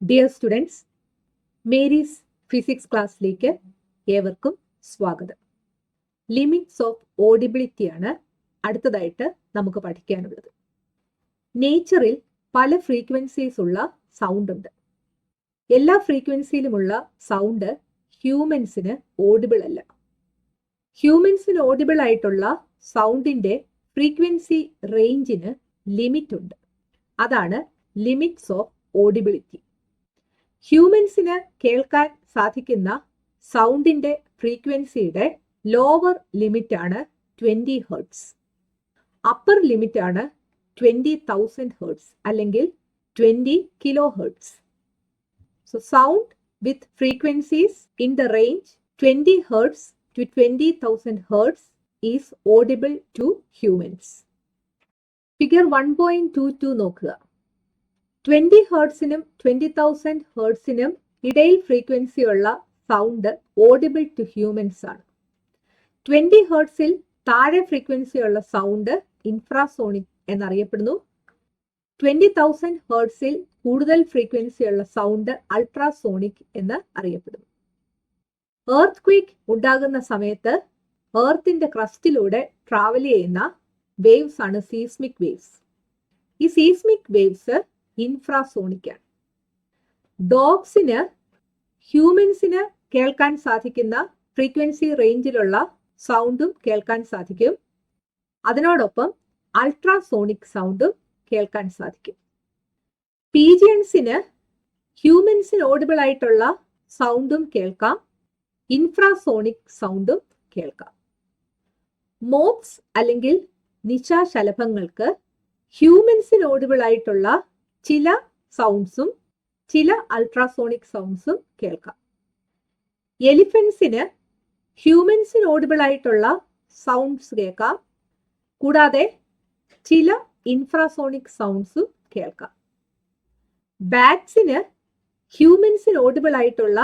Dear students, Mary's physics ക്ലാസ്സിലേക്ക് ഏവർക്കും സ്വാഗതം. ലിമിറ്റ്സ് ഓഫ് ഓഡിബിലിറ്റിയാണ് അടുത്തതായിട്ട് നമുക്ക് പഠിക്കാനുള്ളത്. നേച്ചറിൽ പല ഫ്രീക്വൻസീസ് ഉള്ള സൗണ്ട് ഉണ്ട്. എല്ലാ ഫ്രീക്വൻസിയിലുമുള്ള സൗണ്ട് ഹ്യൂമൻസിന് ഓഡിബിൾ അല്ല. ഹ്യൂമൻസിന് ഓഡിബിൾ ആയിട്ടുള്ള സൗണ്ടിന്റെ ഫ്രീക്വൻസി റേഞ്ചിന് ലിമിറ്റ് ഉണ്ട്. അതാണ് ലിമിറ്റ്സ് ഓഫ് ഓഡിബിലിറ്റി. ഹ്യൂമൻസിന് കേൾക്കാൻ സാധിക്കുന്ന സൗണ്ടിന്റെ ഫ്രീക്വൻസിയുടെ ലോവർ ലിമിറ്റ് ആണ് 20 ഹെർട്സ്. അപ്പർ ലിമിറ്റ് ആണ് 20,000 ഹെർട്സ് അല്ലെങ്കിൽ 20 kilo hertz. So sound with frequencies in the range 20 hertz to 20,000 hertz is audible to humans. Figure 1.22 നോക്കുക. 20 ഹെർട്സിനും 20,000 ഹെർട്സിനും ഇടയിൽ ഫ്രീക്വൻസി ഉള്ള സൗണ്ട് ഓഡിബിൾ ടു ഹ്യൂമൻസ് ആണ്. 20 ഹെർട്സിൽ താഴെ ഫ്രീക്വൻസി ഉള്ള സൗണ്ട് ഇൻഫ്രാസോണിക് എന്നറിയപ്പെടുന്നു. 20,000 ഹെർട്സിൽ കൂടുതൽ ഫ്രീക്വൻസി ഉള്ള സൗണ്ട് അൾട്രാസോണിക് എന്ന് അറിയപ്പെടുന്നു. എർത്ത് ക്വേക്ക് ഉണ്ടാകുന്ന സമയത്ത് എർത്തിന്റെ ക്രസ്റ്റിലൂടെ ട്രാവൽ ചെയ്യുന്ന വേവ്സ് ആണ് സീസ്മിക് വേവ്സ്. ഈ സീസ്മിക് വേവ്സ് ഇൻഫ്രാസോണിക് ആണ്. ഡോഗ്സിന് ഹ്യൂമൻസിന് കേൾക്കാൻ സാധിക്കുന്ന ഫ്രീക്വൻസി റേഞ്ചിലുള്ള സൗണ്ടും കേൾക്കാൻ സാധിക്കും. അതിനോടൊപ്പം അൾട്രാസോണിക് സൗണ്ടും കേൾക്കാൻ സാധിക്കും. പീജിയൻസിന് ഹ്യൂമൻസിന് ഓഡിബിൾ ആയിട്ടുള്ള സൗണ്ടും കേൾക്കാം, ഇൻഫ്രാസോണിക് സൗണ്ടും കേൾക്കാം. മോത്സ് അല്ലെങ്കിൽ നിശാശലഭങ്ങൾക്ക് ഹ്യൂമൻസിന് ഓഡിബിൾ ആയിട്ടുള്ള ചില സൗണ്ട്സും ചില അൾട്രാസോണിക് സൗണ്ട്സും കേൾക്കാം. എലിഫന്റ്സിന് ഹ്യൂമൻസിന് ഓഡിബിൾ ആയിട്ടുള്ള സൗണ്ട്സ് കേൾക്കാം, കൂടാതെ ചില ഇൻഫ്രാസോണിക് സൗണ്ട്സും കേൾക്കാം. ബാറ്റ്സിന് ഹ്യൂമൻസിന് ഓഡിബിൾ ആയിട്ടുള്ള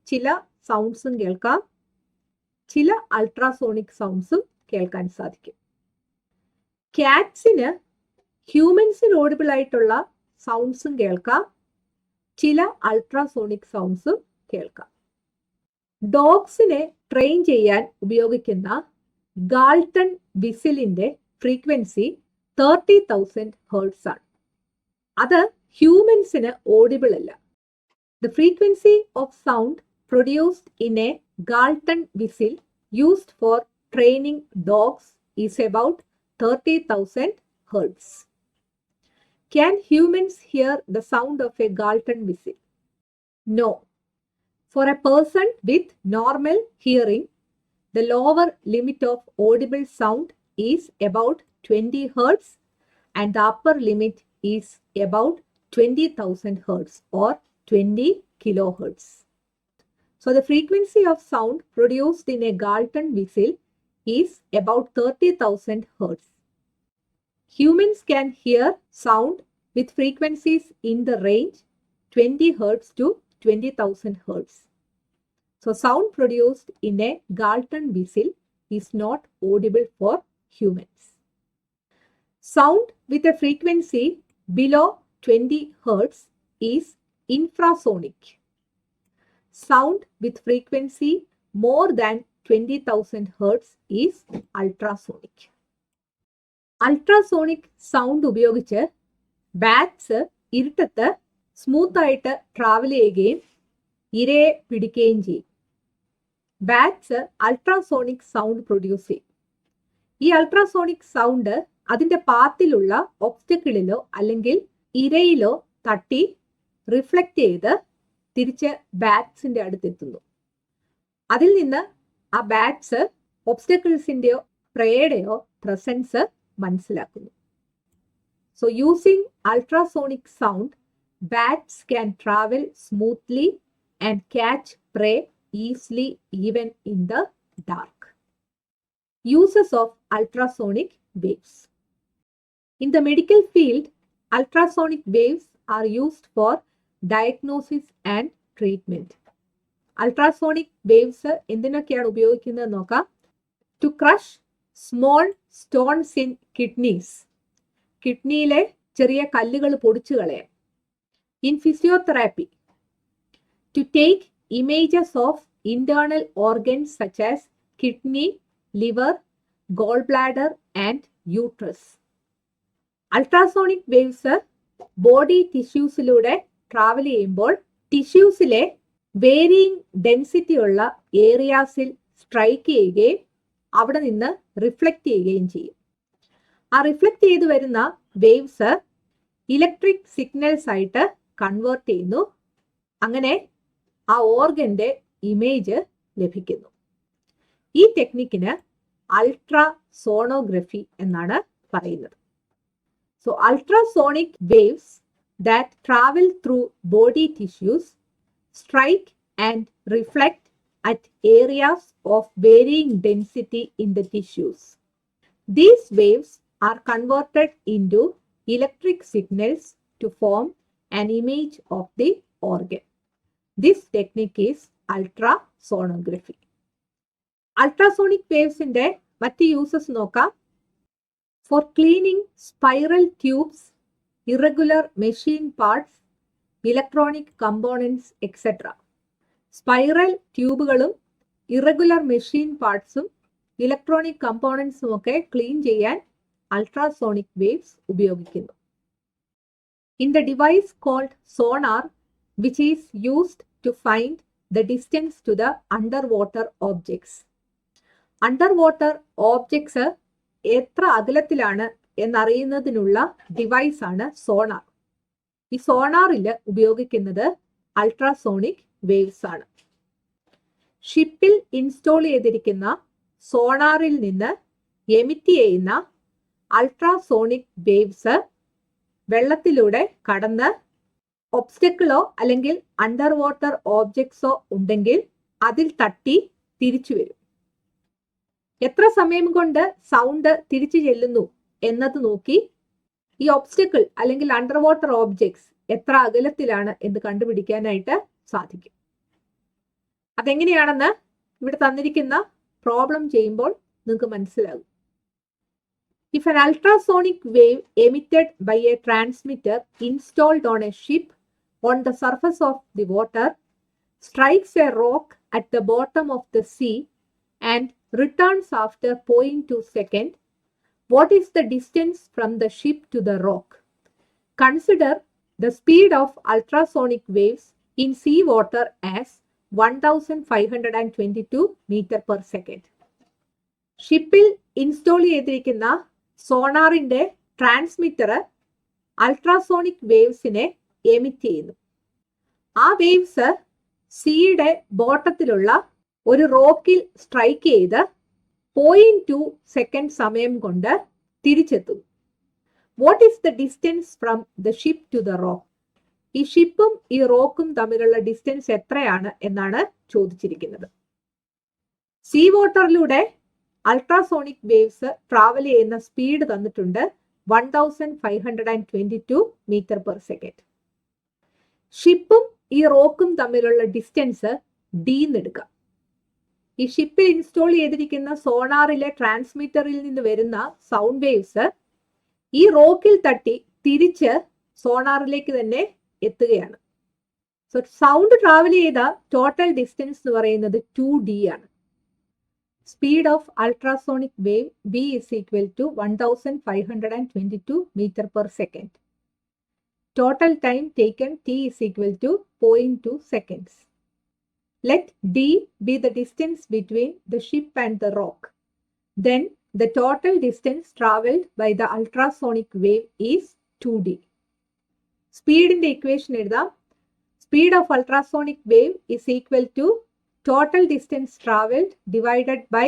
ചില സൗണ്ട്സും കേൾക്കാം, ചില അൾട്രാസോണിക് സൗണ്ട്സും കേൾക്കാൻ സാധിക്കും. ക്യാറ്റ്സിന് ഹ്യൂമൻസിന് ഓഡിബിൾ ആയിട്ടുള്ള സൗണ്ട്സും കേൾക്കാം, ചില അൾട്രാസോണിക് സൗണ്ട്സും കേൾക്കാം. ഡോഗ്സിനെ ട്രെയിൻ ചെയ്യാൻ ഉപയോഗിക്കുന്ന ഗാൾട്ടൺ വിസിലിന്റെ ഫ്രീക്വൻസി 30,000 ഹെർട്സ് ആണ്. അത് ഹ്യൂമൻസിന് ഓഡിബിൾ അല്ല. The frequency of sound produced in a Galton whistle used for training dogs is about 30,000 hertz. Can humans hear the sound of a Galton whistle? No. For a person with normal hearing, the lower limit of audible sound is about 20 hertz and the upper limit is about 20,000 hertz or 20 kilohertz. So the frequency of sound produced in a Galton whistle is about 30,000 hertz. Humans can hear sound with frequencies in the range 20 hertz to 20,000 hertz. So sound produced in a Galton whistle is not audible for humans. Sound with a frequency below 20 hertz is infrasonic. Sound with frequency more than 20,000 hertz is ultrasonic. Ultrasonic sound ഉപയോഗിച്ച് bats ഇരുട്ടത്ത് smooth ആയിട്ട് travel ചെയ്യുകയും ഇരയെ പിടിക്കുകയും ചെയ്യും. Bats ultrasonic sound produce ചെയ്യും. ഈ ultrasonic sound അതിന്റെ പാത്തിലുള്ള ഒബ്സ്റ്റക്കിളിലോ അല്ലെങ്കിൽ ഇരയിലോ തട്ടി റിഫ്ലക്റ്റ് ചെയ്ത് തിരിച്ച് ബാറ്റ്സിന്റെ അടുത്തെത്തുന്നു. അതിൽ നിന്ന് ആ ബാറ്റ്സ് ഒബ്സ്റ്റക്കിൾസിന്റെയോ പ്രേയുടെയോ പ്രസൻസ് മനസ്സിലാക്കുന്നു. So using ultrasonic sound, bats can travel smoothly and catch prey easily even in the dark. Uses of ultrasonic waves. In the medical field, ultrasonic waves are used for diagnosis and treatment. Ultrasonic waves എന്തിനൊക്കെയാണ് ഉപയോഗിക്കുന്നത് നോക്കാം. To crush small stones in kidneys. കിഡ്നിയിലെ ചെറിയ കല്ലുകൾ പൊടിച്ചു കളയാൻ. In physiotherapy, to take images of internal organs such as kidney, liver, gallbladder and uterus. Ultrasonic waves body ടിഷ്യൂസിലൂടെ travel ചെയ്യുമ്പോൾ ടിഷ്യൂസിലെ വേരിയിങ് ഡെൻസിറ്റി ഉള്ള ഏരിയാസിൽ സ്ട്രൈക്ക് ചെയ്യുകയും അവിടെ നിന്ന് റിഫ്ലക്റ്റ് ചെയ്യുകയും ചെയ്യും. ആ റിഫ്ലക്റ്റ് ചെയ്തു വരുന്ന വേവ്സ് ഇലക്ട്രിക് സിഗ്നൽസ് ആയിട്ട് കൺവേർട്ട് ചെയ്യുന്നു. അങ്ങനെ ആ ഓർഗന്റെ ഇമേജ് ലഭിക്കുന്നു. ഈ ടെക്നിക്കിന് അൾട്രാസോണോഗ്രഫി എന്നാണ് പറയുന്നത്. So ultrasonic waves that travel through body tissues strike and reflect at areas of varying density in the tissues. These waves are converted into electric signals to form an image of the organ. This technique is ultrasonography. Ultrasonic waves inde മറ്റ് uses നോക്കാം. For cleaning spiral tubes, irregular machine parts, electronic components etcetera. Spiral ട്യൂബുകളും irregular machine പാർട്സും electronic കമ്പോണൻസും ഒക്കെ clean ചെയ്യാൻ ultrasonic waves ഉപയോഗിക്കുന്നു. In the device called sonar which is used to find the distance to the under water objects. Under water objects എത്ര അകലത്തിലാണ് എന്നറിയുന്നതിനുള്ള ഡിവൈസാണ് sonar. ഈ സോണാറിൽ ഉപയോഗിക്കുന്നത് അൾട്രാസോണിക് വേവ്സ് ആണ്. ഷിപ്പിൽ ഇൻസ്റ്റോൾ ചെയ്തിരിക്കുന്ന സോണാറിൽ നിന്ന് എമിറ്റ് ചെയ്യുന്ന അൾട്രാസോണിക് വേവ്സ് വെള്ളത്തിലൂടെ കടന്ന് ഒബ്സ്റ്റക്കിളോ അല്ലെങ്കിൽ അണ്ടർ വാട്ടർ ഓബ്ജക്ട്സോ ഉണ്ടെങ്കിൽ അതിൽ തട്ടി തിരിച്ചു വരും. എത്ര സമയം കൊണ്ട് സൗണ്ട് തിരിച്ചു ചെല്ലുന്നു എന്നത് നോക്കി ഈ ഒബ്സ്റ്റക്കിൾ അല്ലെങ്കിൽ അണ്ടർ വാട്ടർ ഓബ്ജെക്ട്സ് എത്ര അകലത്തിലാണ് എന്ന് കണ്ടുപിടിക്കാനായിട്ട് സാധിക്കും. അതെങ്ങനെയാണെന്ന് ഇവിടെ തന്നിരിക്കുന്ന പ്രോബ്ലം ചെയ്യുമ്പോൾ നിങ്ങൾക്ക് മനസ്സിലാകും. If an ultrasonic wave emitted by a transmitter installed on a ship on the surface of the water strikes a rock at the bottom of the sea and returns after 0.2 seconds, what is the distance from the ship to the rock? Consider the speed of ultrasonic waves in seawater as 1522 meter per second. ഷിപ്പിൽ install ചെയ്തിരിക്കുന്ന സോണാറിന്റെ transmitter ultrasonic waves emit ചെയ്യുന്നു. ആ waves സീയുടെ ബോട്ടത്തിലുള്ള ഒരു റോക്കിൽ strike ചെയ്ത് 0.2 second സമയം കൊണ്ട് തിരിച്ചെത്തുന്നു. What is the distance from the ship to the rock? ഈ ഷിപ്പും ഈ റോക്കും തമ്മിലുള്ള ഡിസ്റ്റൻസ് എത്രയാണ് എന്നാണ് ചോദിച്ചിരിക്കുന്നത്. സീ വാട്ടറിലൂടെ അൾട്രാസോണിക് വേവ്സ് ട്രാവൽ ചെയ്യുന്ന സ്പീഡ് തന്നിട്ടുണ്ട് 1522 മീറ്റർ പെർ സെക്കൻഡ്. ഷിപ്പും ഈ റോക്കും തമ്മിലുള്ള ഡിസ്റ്റൻസ് ഡി എന്നെടുക്കാം. ഈ ഷിപ്പിൽ ഇൻസ്റ്റോൾ ചെയ്തിരിക്കുന്ന സോണാറിലെ ട്രാൻസ്മിറ്ററിൽ നിന്ന് വരുന്ന സൗണ്ട് വേവ്സ് ഈ റോക്കിൽ തട്ടി തിരിച്ച് സോണാറിലേക്ക് തന്നെ എത്തുകയാണ്. സോ സൗണ്ട് ട്രാവൽ ചെയ്ത ടോട്ടൽ ഡിസ്റ്റൻസ് എന്ന് പറയുന്നത് 2d ആണ്. Speed of ultrasonic wave b is equal to 1522 meter per second. Total time taken t is equal to 0.2 seconds. Let d be the distance between the ship and the rock. Then the total distance traveled by the ultrasonic wave is 2d. സ്പീഡിന്റെ equation എഴുതാം. Speed of ultrasonic wave is equal to total distance traveled divided by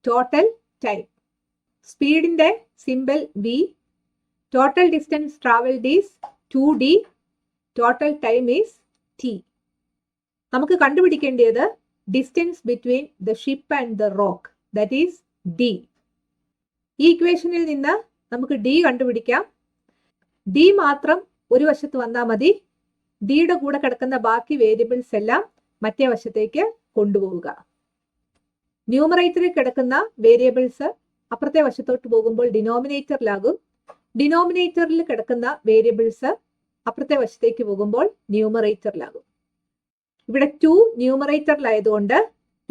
total time. സ്പീഡിന്റെ symbol v, total distance traveled is 2d, total time is t. നമുക്ക് കണ്ടുപിടിക്കേണ്ടത് distance between the ship and the rock, that is d. ഈ ഇക്വേഷനിൽ നിന്ന് നമുക്ക് d കണ്ടുപിടിക്കാം. d മാത്രം ഒരു വശത്ത് വന്നാൽ മതി. ഡിയുടെ കൂടെ കിടക്കുന്ന ബാക്കി വേരിയബിൾസ് എല്ലാം മറ്റേ വശത്തേക്ക് കൊണ്ടുപോവുക. ന്യൂമറേറ്ററിൽ കിടക്കുന്ന വേരിയബിൾസ് അപ്പുറത്തെ വശത്തോട്ട് പോകുമ്പോൾ ഡിനോമിനേറ്ററിലാകും. ഡിനോമിനേറ്ററിൽ കിടക്കുന്ന വേരിയബിൾസ് അപ്പുറത്തെ വശത്തേക്ക് പോകുമ്പോൾ ന്യൂമറേറ്ററിലാകും. ഇവിടെ 2 ന്യൂമറേറ്ററിലായതുകൊണ്ട്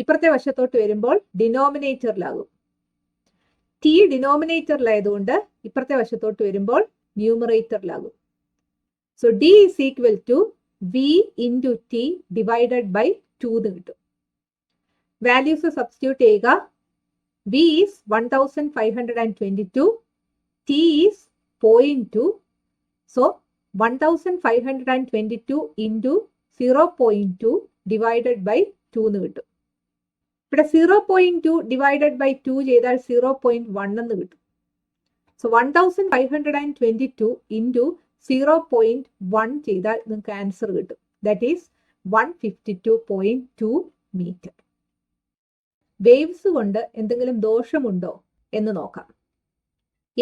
ഇപ്പുറത്തെ വശത്തോട്ട് വരുമ്പോൾ ഡിനോമിനേറ്ററിലാകും. ടി ഡിനോമിനേറ്ററിലായതുകൊണ്ട് ഇപ്പുറത്തെ വശത്തോട്ട് വരുമ്പോൾ ന്യൂമറേറ്ററിലാകും. So D is equal to V into T divided by 2 എന്ന് കിട്ടും. വാല്യൂസ് സബ്സ്റ്റിറ്റ്യൂട്ട് ചെയ്യുക. V is 1522, T is 0.2. So 1522 into 0.2 divided by 2 എന്ന് കിട്ടും. ഇവിടെ 0.2 ഡിവൈഡഡ് ബൈ 2 ചെയ്താൽ 0.1 എന്ന് കിട്ടും. സോ 1522 ഇൻറ്റു 0.1 ചെയ്താൽ നിങ്ങൾക്ക് ആൻസർ കിട്ടും. That is 152.2 metre. വേവ്സ് കൊണ്ട് എന്തെങ്കിലും ദോഷമുണ്ടോ എന്ന് നോക്കാം.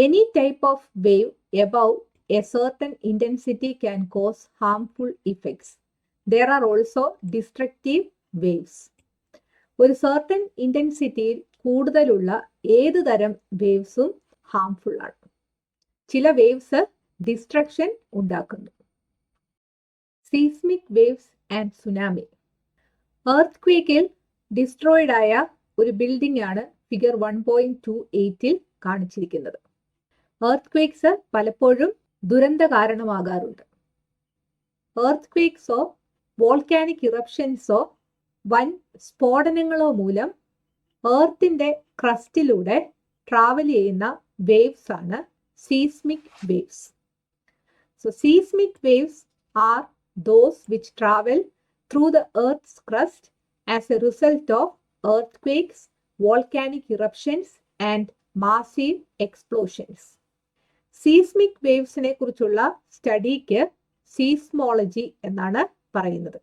Any type of wave above a certain intensity can cause harmful effects. There are also destructive waves. ഒരു സർട്ടൻ ഇന്റൻസിറ്റിയിൽ കൂടുതലുള്ള ഏത് തരം വേവ്സും ഹാംഫുൾ ആണ്. ചില വേവ്സ് ഡിസ്ട്രക്ഷൻ ഉണ്ടാക്കുന്നു. Seismic waves and tsunami. എർത്ത്ക്വേക്കിൽ ഡിസ്ട്രോയിഡ് ആയ ഒരു ബിൽഡിംഗ് ആണ് ഫിഗർ 1.28 കാണിച്ചിരിക്കുന്നത്. എർത്ത്ക്വേക്സ് പലപ്പോഴും ദുരന്ത കാരണമാകാറുണ്ട്. എർത്ത്ക്വേക്സോ വോൾക്കാനിക് ഇറപ്ഷൻസോ വൻ സ്ഫോടനങ്ങളോ മൂലം എർത്തിന്റെ ക്രസ്റ്റിലൂടെ ട്രാവൽ ചെയ്യുന്ന വേവ്സ് ആണ് seismic waves. So seismic waves are those which travel through the Earth's crust as a result of earthquakes, volcanic eruptions and massive explosions. Seismic wavesനെ കുറിച്ചുള്ള സ്റ്റഡിക്ക് സീസ്മോളജി എന്നാണ് പറയുന്നത്.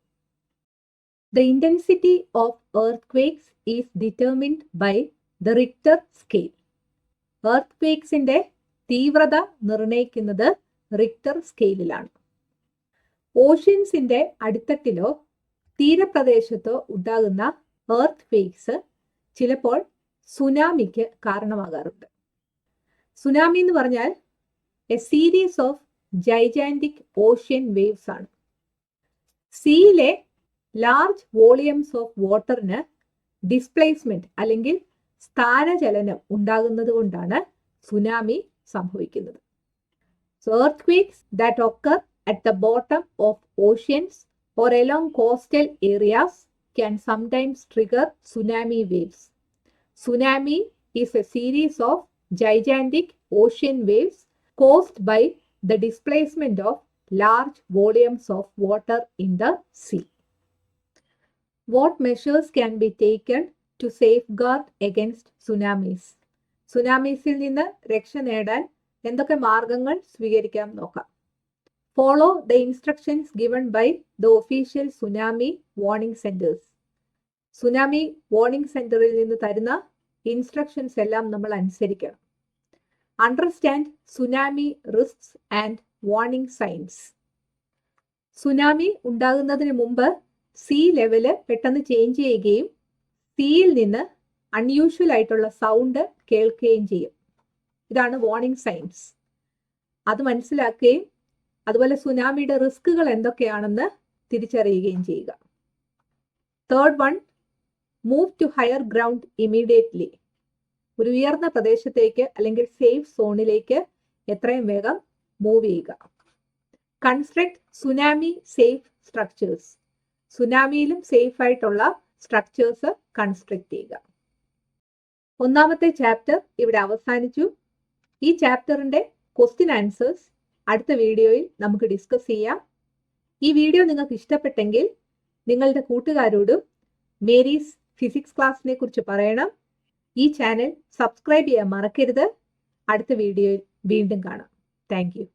The intensity of earthquakes is determined by the Richter scale. Earthquakesന്റെ തീവ്രത നിർണ്ണയിക്കുന്നത് Richter സ്കെയിലിലാണ്. ഓഷ്യൻസിന്റെ അടിത്തട്ടിലോ തീരപ്രദേശത്തോ ഉണ്ടാകുന്ന earth quakes ചിലപ്പോൾ സുനാമിക്ക് കാരണമാകാറുണ്ട്. Tsunami എന്ന് പറഞ്ഞാൽ A series of gigantic ocean waves ആണ്. സീയിലെ ലാർജ് വോളിയംസ് ഓഫ് വാട്ടറിന് ഡിസ്പ്ലേസ്മെന്റ് അല്ലെങ്കിൽ സ്ഥാനചലനം ഉണ്ടാകുന്നത് കൊണ്ടാണ് സുനാമി സംഭവിക്കുന്നത്. So earthquakes that occur at the bottom of oceans or along coastal areas can sometimes trigger tsunami waves. Tsunami is a series of gigantic ocean waves caused by the displacement of large volumes of water in the sea. What measures can be taken to safeguard against tsunamis? Tsunamisiൽ നിന്ന് രക്ഷ നേടാൻ എന്തൊക്കെ മാർഗങ്ങൾ സ്വീകരിക്കാം നോക്കാം. Follow the instructions given by the official tsunami warning centers. Tsunami warning സെന്ററിൽ നിന്ന് തരുന്ന ഇൻസ്ട്രക്ഷൻസ് എല്ലാം നമ്മൾ അനുസരിക്കണം. Understand tsunami risks and warning signs. Tsunami ഉണ്ടാകുന്നതിന് മുമ്പ് സീ ലെവല് പെട്ടെന്ന് ചേഞ്ച് ചെയ്യുകയും സീയിൽ നിന്ന് അൺയൂഷ്വൽ ആയിട്ടുള്ള സൗണ്ട് കേൾക്കുകയും ചെയ്യും. ഇതാണ് വാർണിംഗ് സൈൻസ്. അത് മനസ്സിലാക്കുകയും അതുപോലെ സുനാമിയുടെ റിസ്കുകൾ എന്തൊക്കെയാണെന്ന് തിരിച്ചറിയുകയും ചെയ്യുക. Third one, move to higher ground immediately. ഒരു ഉയർന്ന പ്രദേശത്തേക്ക് അല്ലെങ്കിൽ സേഫ് സോണിലേക്ക് എത്രയും വേഗം മൂവ് ചെയ്യുക. Construct tsunami safe structures. സുനാമിയിലും സേഫ് ആയിട്ടുള്ള സ്ട്രക്ചേഴ്സ് കൺസ്ട്രക്ട് ചെയ്യുക. ഒന്നാമത്തെ ചാപ്റ്റർ ഇവിടെ അവസാനിച്ചു. ഈ ചാപ്റ്ററിന്റെ ക്വസ്റ്റ്യൻ ആൻസേഴ്സ് അടുത്ത വീഡിയോയിൽ നമുക്ക് ഡിസ്കസ് ചെയ്യാം. ഈ വീഡിയോ നിങ്ങൾക്ക് ഇഷ്ടപ്പെട്ടെങ്കിൽ നിങ്ങളുടെ കൂട്ടുകാരോടും മേരീസ് ഫിസിക്സ് ക്ലാസ്സിനെ കുറിച്ച് പറയണം. ഈ ചാനൽ സബ്സ്ക്രൈബ് ചെയ്യാൻ മറക്കരുത്. അടുത്ത വീഡിയോയിൽ വീണ്ടും കാണാം. Thank you.